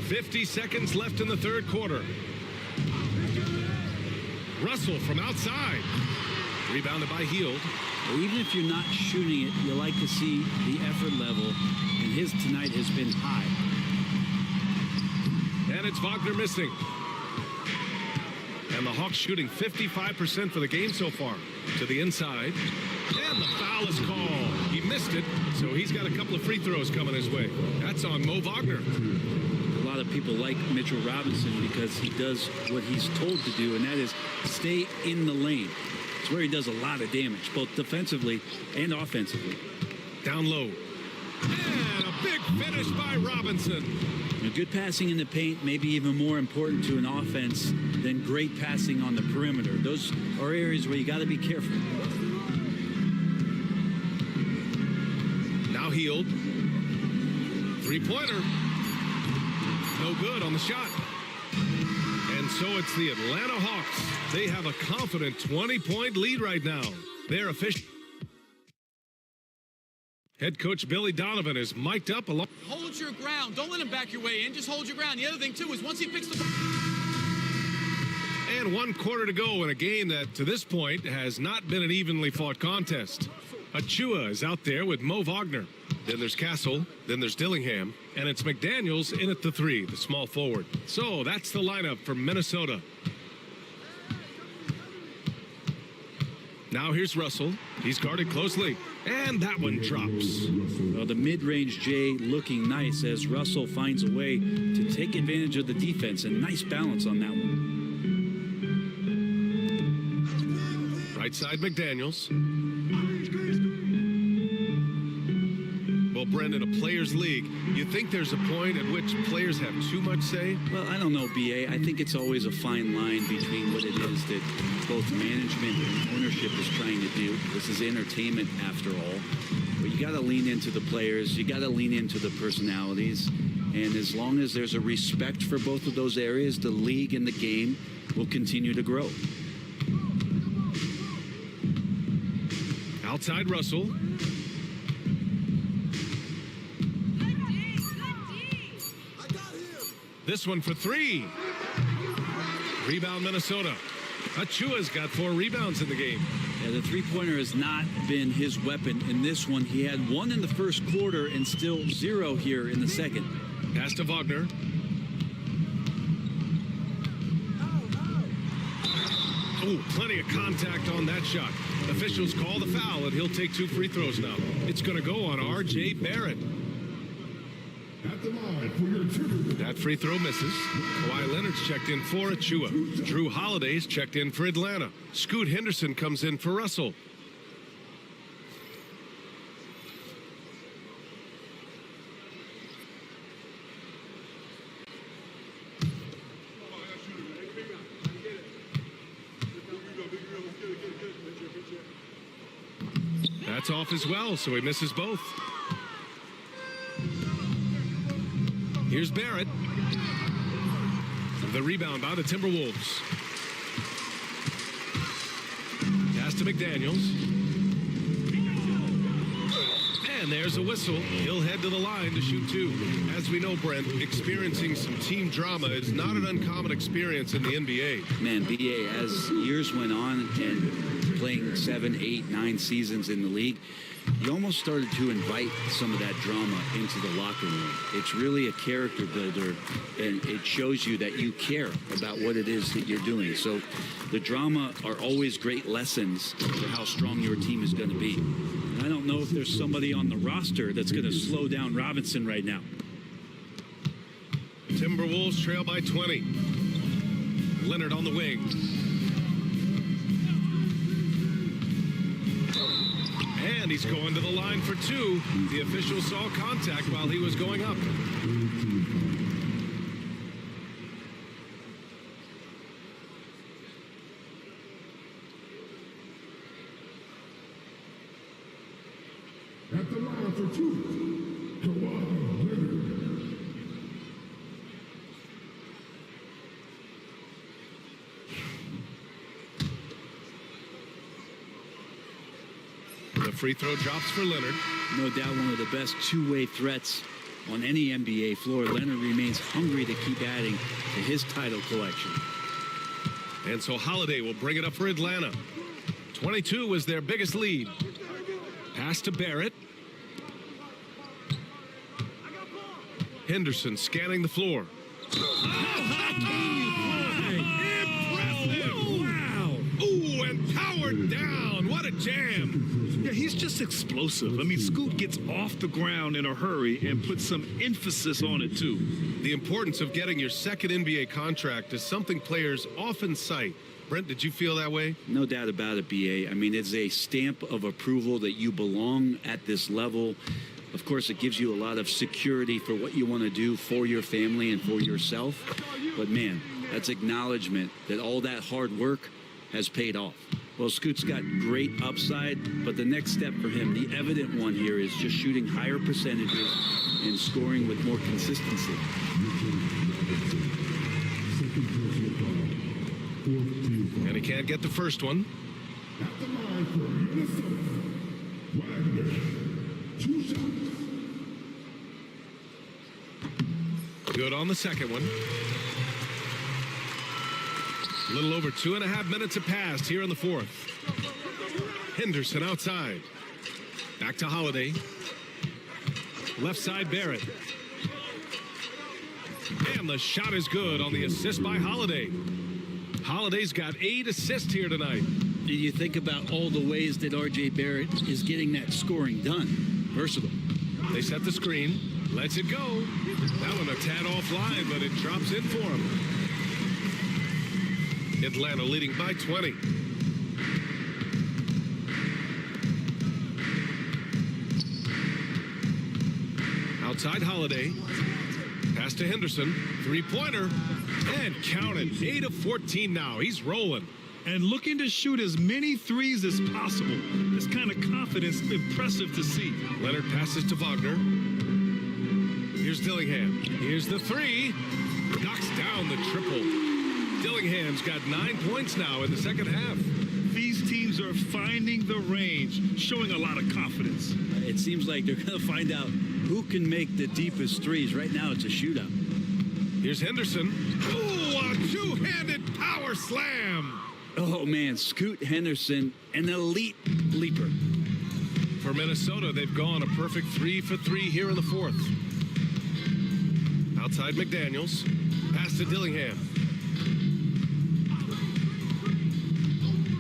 B: 50 seconds left in the third quarter. Russell from outside. Rebounded by Hield.
D: Even if you're not shooting it, you like to see the effort level, and his tonight has been high.
B: And it's Wagner missing. And the Hawks shooting 55% for the game so far. To the inside. And the foul is called. He missed it, so he's got a couple of free throws coming his way. That's on Mo Wagner.
D: A lot of people like Mitchell Robinson because he does what he's told to do, and that is stay in the lane. It's where he does a lot of damage, both defensively and offensively.
B: Down low. And a big finish by Robinson.
D: Good passing in the paint may be even more important to an offense than great passing on the perimeter. Those are areas where you got to be careful.
B: Now Hield. Three-pointer. No good on the shot. And so it's the Atlanta Hawks. They have a confident 20-point lead right now. They're official. Head coach Billy Donovan is mic'd up along.
H: Hold your ground. Don't let him back your way in. Just hold your ground. The other thing, too, is once he picks the ball.
B: And 1 quarter to go in a game that, to this point, has not been an evenly fought contest. Achua is out there with Mo Wagner. Then there's Castle. Then there's Dillingham. And it's McDaniels in at the 3, the small forward. So that's the lineup for Minnesota. Now here's Russell. He's guarded closely. And that one drops.
D: Well, the mid-range J looking nice as Russell finds a way to take advantage of the defense. And nice balance on that one.
B: Right side McDaniels. Well, Brendan, a players' league, you think there's a point at which players have too much say?
D: Well, I don't know, B.A. I think it's always a fine line between what it is that both management and ownership is trying to do. This is entertainment after all. But you got to lean into the players. You got to lean into the personalities. And as long as there's a respect for both of those areas, the league and the game will continue to grow.
B: Outside Russell. This one for 3. Rebound Minnesota. Achua's got 4 rebounds in the game.
D: Yeah, the three-pointer has not been his weapon in this one. He had 1 in the first quarter and still 0 here in the second.
B: Pass to Wagner. Oh, plenty of contact on that shot. Officials call the foul, and he'll take 2 free throws now. It's going to go on R.J. Barrett.
A: At the line for your Timberwolves.
B: That free throw misses. Kawhi Leonard's checked in for Achua. Drew Holiday's checked in for Atlanta. Scoot Henderson comes in for Russell. That's off as well, so he misses both. Here's Barrett. The rebound by the Timberwolves. Pass to McDaniels. And there's a whistle. He'll head to the line to shoot 2. As we know, Brent, experiencing some team drama is not an uncommon experience in the NBA.
D: Man, BA, as years went on and playing 7, 8, 9 seasons in the league, you almost started to invite some of that drama into the locker room. It's really a character builder, and it shows you that you care about what it is that you're doing. So the drama are always great lessons for how strong your team is going to be. And I don't know if there's somebody on the roster that's going to slow down Robinson right now.
B: Timberwolves trail by 20. Leonard on the wing. And he's going to the line for 2. The official saw contact while he was going up.
A: At the line for 2, Kawhi Leonard.
B: The free throw drops for Leonard.
D: No doubt one of the best two-way threats on any NBA floor. Leonard remains hungry to keep adding to his title collection.
B: And so Holiday will bring it up for Atlanta. 22 was their biggest lead. Pass to Barrett. Henderson scanning the floor. Impressive! Wow! Ooh, and powered down. What a jam!
C: Yeah, he's just explosive. I mean, Scoot gets off the ground in a hurry and puts some emphasis on it, too.
B: The importance of getting your second NBA contract is something players often cite. Brent, did you feel that way?
D: No doubt about it, BA. I mean, it's a stamp of approval that you belong at this level. Of course, it gives you a lot of security for what you want to do for your family and for yourself. But, man, that's acknowledgement that all that hard work has paid off. Well, Scoot's got great upside, but the next step for him, the evident one here, is just shooting higher percentages and scoring with more consistency.
B: And he can't get the first one.
A: At the line for Minnesota, Wagner. 2 shots.
B: Good on the second one. A little over 2.5 minutes have passed here in the fourth. Henderson outside. Back to Holiday. Left side Barrett. And the shot is good on the assist by Holiday. Holiday's got 8 assists here tonight.
D: Did you think about all the ways that R.J. Barrett is getting that scoring done? Versatile.
B: They set the screen. Lets it go. That one a tad offline, but it drops in for him. Atlanta leading by 20. Outside Holiday. Pass to Henderson. Three-pointer. And count it. 8 of 14 now. He's rolling.
C: And looking to shoot as many threes as possible. This kind of confidence, impressive to see.
B: Leonard passes to Wagner. Here's Dillingham. Here's the three. Knocks down the triple. Dillingham's got 9 points now in the second half.
C: These teams are finding the range, showing a lot of confidence.
D: It seems like they're going to find out who can make the deepest threes. Right now, it's a shootout.
B: Here's Henderson. Ooh, a two-handed power slam.
D: Oh, man, Scoot Henderson, an elite leaper.
B: For Minnesota, they've gone a perfect 3 for 3 here in the fourth. Outside McDaniels. Pass to Dillingham.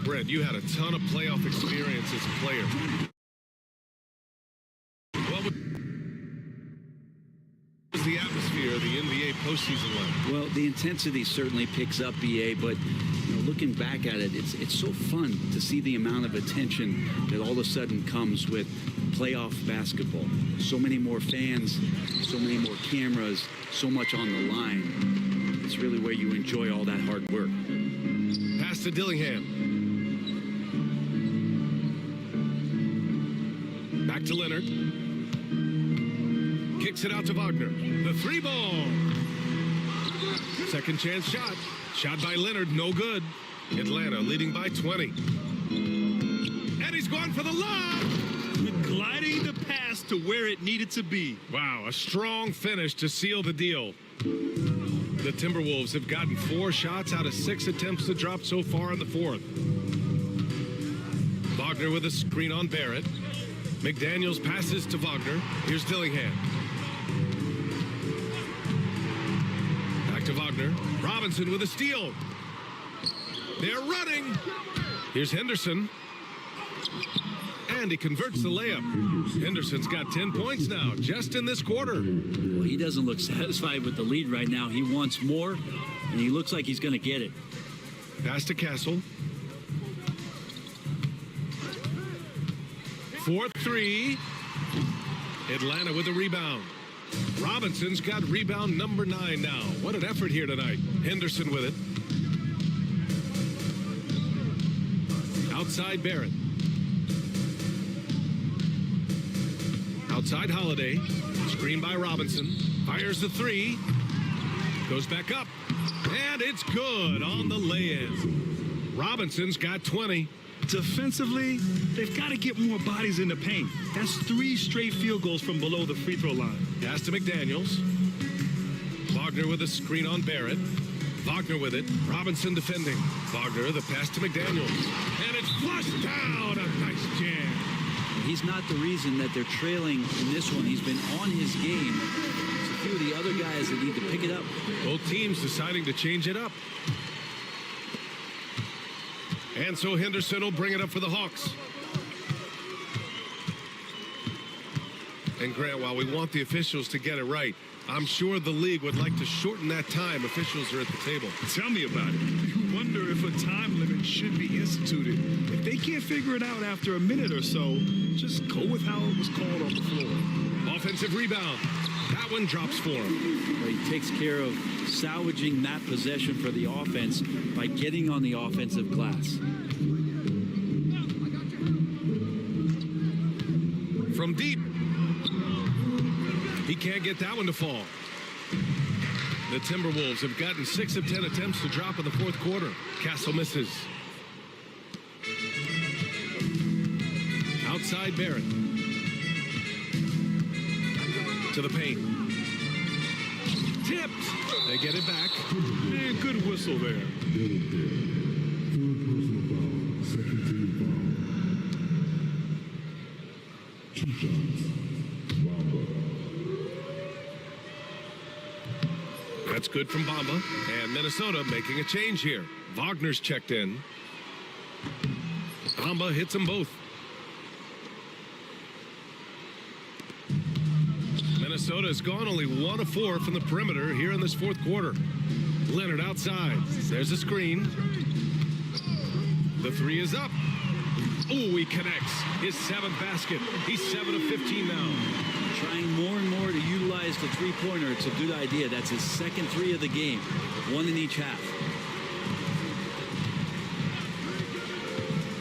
B: Brent, you had a ton of playoff experience as a player. What was the atmosphere of the NBA postseason like?
D: Well, the intensity certainly picks up, BA, but looking back at it, it's so fun to see the amount of attention that all of a sudden comes with playoff basketball. So many more fans, so many more cameras, so much on the line. It's really where you enjoy all that hard work.
B: Pass to Dillingham. Back to Leonard. Kicks it out to Wagner. The three ball. Second chance shot. Shot by Leonard, no good. Atlanta leading by 20. And he's going for the lob.
C: Gliding the pass to where it needed to be.
B: Wow, a strong finish to seal the deal. The Timberwolves have gotten 4 shots out of 6 attempts to drop so far in the fourth. Wagner with a screen on Barrett. McDaniels passes to Wagner. Here's Dillingham. Back to Wagner. Robinson with a steal. They're running. Here's Henderson. And he converts the layup. Henderson's got 10 points now, just in this quarter.
D: Well, he doesn't look satisfied with the lead right now. He wants more, and he looks like he's going to get it.
B: Pass to Castle. 4-3. Atlanta with a rebound. Robinson's got rebound number 9 now. What an effort here tonight. Henderson with it. Outside Barrett. Outside Holiday. Screen by Robinson. Fires the 3. Goes back up. And it's good on the lay-in. Robinson's got 20.
C: Defensively, they've got to get more bodies in the paint. That's 3 straight field goals from below the free throw line.
B: Pass to McDaniels. Wagner with a screen on Barrett. Wagner with it. Robinson defending. Wagner, the pass to McDaniels. And it's flushed down. A nice jam.
D: He's not the reason that they're trailing in this one. He's been on his game. It's a few of the other guys that need to pick it up.
B: Both teams deciding to change it up. And so Henderson will bring it up for the Hawks. And Grant, while we want the officials to get it right, I'm sure the league would like to shorten that time officials are at the table.
C: Tell me about it. You wonder if a time limit should be instituted. If they can't figure it out after a minute or so, just go with how it was called on the floor.
B: Offensive rebound. That one drops for him.
D: But he takes care of salvaging that possession for the offense by getting on the offensive glass.
B: From deep. He can't get that one to fall. The Timberwolves have gotten 6 of 10 attempts to drop in the fourth quarter. Castle misses. Outside Barrett. To the paint. Tipped. They get it back.
C: Man, good whistle there.
A: Third personal foul. Second team foul. 2 shots. Bamba.
B: That's good from Bamba. And Minnesota making a change here. Wagner's checked in. Bamba hits them both. Minnesota's gone only 1 of 4 from the perimeter here in this fourth quarter. Leonard outside. There's a screen. The 3 is up. Oh, he connects. His 7th basket. He's 7 of 15 now.
D: Trying more and more to utilize the three-pointer. It's a good idea. That's his second 3 of the game. 1 in each half.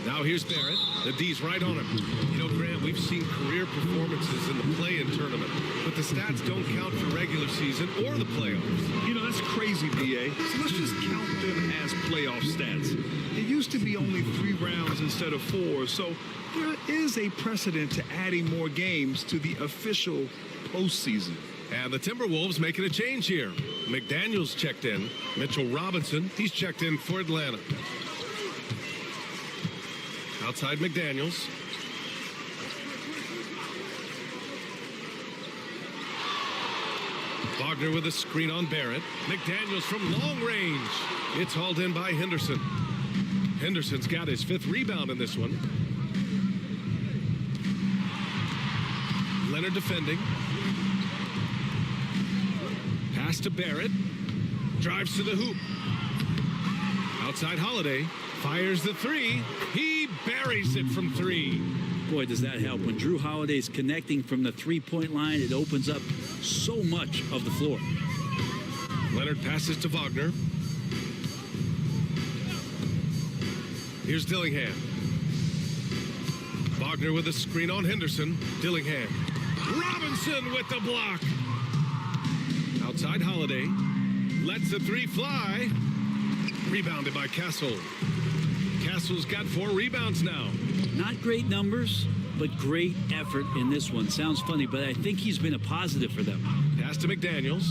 B: Now here's Barrett. The D's right on him. You know, Grant, we've seen career performances in the play-in tournament, but the stats don't count for regular season or the playoffs.
C: You know, that's crazy, B.A. So let's just count them as playoff stats. It used to be only 3 rounds instead of 4, so there is a precedent to adding more games to the official postseason.
B: And the Timberwolves making a change here. McDaniels checked in. Mitchell Robinson, he's checked in for Atlanta. Outside McDaniels. Wagner with a screen on Barrett. McDaniels from long range. It's hauled in by Henderson. Henderson's got his 5th rebound in this one. Leonard defending. Pass to Barrett. Drives to the hoop. Outside Holiday. Fires the 3. He buries it from 3.
D: Boy, does that help. When Drew Holiday's connecting from the three-point line, it opens up so much of the floor.
B: Leonard passes to Wagner. Here's Dillingham. Wagner with a screen on Henderson. Dillingham. Robinson with the block. Outside Holiday. Lets the 3 fly. Rebounded by Castle. Castle's got 4 rebounds now.
D: Not great numbers, but great effort in this one. Sounds funny, but I think he's been a positive for them.
B: Pass to McDaniels.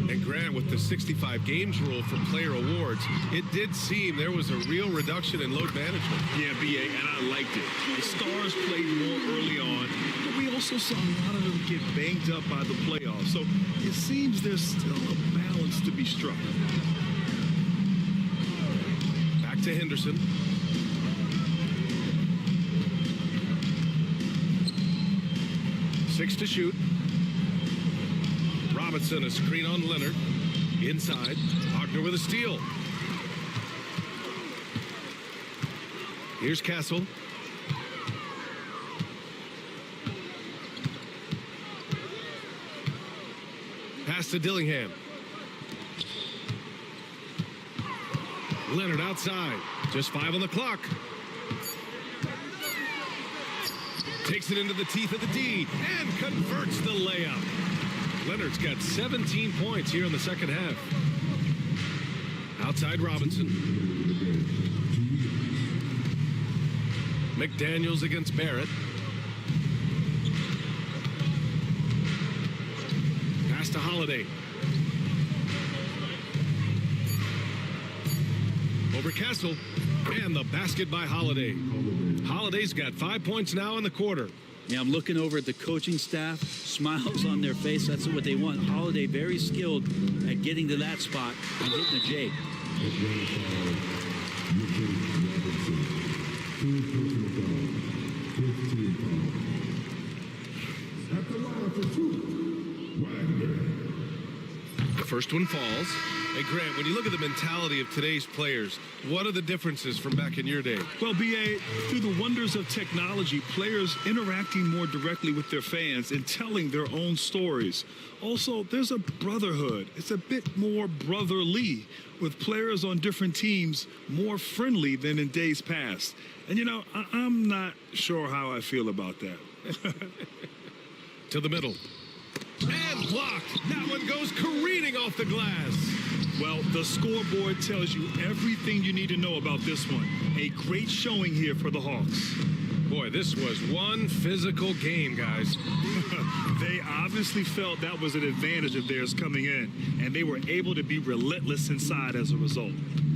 B: And Grant, with the 65 games rule for player awards, it did seem there was a real reduction in load management.
C: Yeah, B.A., and I liked it. The Stars played more early on, but we also saw a lot of them get banged up by the playoffs. So it seems there's still a balance to be struck.
B: Back to Henderson. Six to shoot. Robinson, a screen on Leonard. Inside. Wagner with a steal. Here's Castle. Pass to Dillingham. Leonard outside. Just 5 on the clock. Takes it into the teeth of the D and converts the layup. Leonard's got 17 points here in the second half. Outside Robinson. McDaniels against Barrett. Pass to Holiday. Over Castle. And the basket by Holiday. Holiday's got 5 points now in the quarter.
D: Yeah, I'm looking over at the coaching staff. Smiles on their face. That's what they want. Holiday very skilled at getting to that spot and hitting a J.
A: At the line for 2, Wagner.
B: The first one falls. Hey, Grant, when you look at the mentality of today's players, what are the differences from back in your day?
C: Well, B.A., through the wonders of technology, players interacting more directly with their fans and telling their own stories. Also, there's a brotherhood. It's a bit more brotherly, with players on different teams more friendly than in days past. And, you know, I'm not sure how I feel about that.
B: To the middle. And blocked. That one goes careening off the glass.
C: Well, the scoreboard tells you everything you need to know about this one. A great showing here for the Hawks.
B: Boy, this was one physical game, guys.
C: They obviously felt that was an advantage of theirs coming in, and they were able to be relentless inside as a result.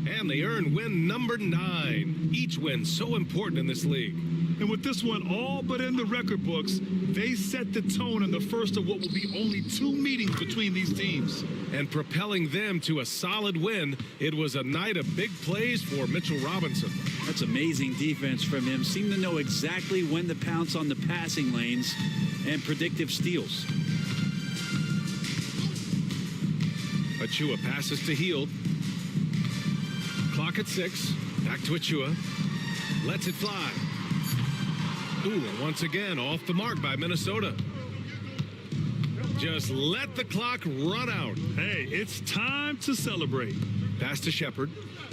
B: And they earned win number 9. Each win so important in this league.
C: And with this one all but in the record books, they set the tone in the first of what will be only 2 meetings between these teams.
B: And propelling them to a solid win, it was a night of big plays for Mitchell Robinson.
D: That's amazing defense from him. Seemed to know exactly when to pounce on the passing lanes and predictive steals.
B: Achua passes to Hield. Clock at 6. Back to Achua. Lets it fly. Ooh, and once again, off the mark by Minnesota. Just let the clock run out.
C: Hey, it's time to celebrate.
B: Pass to Shepard.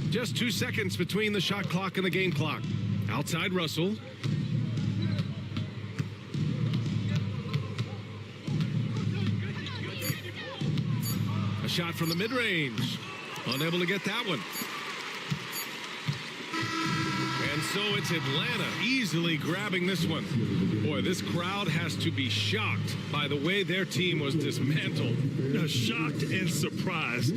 B: Just 2 seconds between the shot clock and the game clock. Outside Russell. A shot from the mid-range. Unable to get that one. And so it's Atlanta easily grabbing this one. Boy, this crowd has to be shocked by the way their team was dismantled.
C: Shocked and surprised.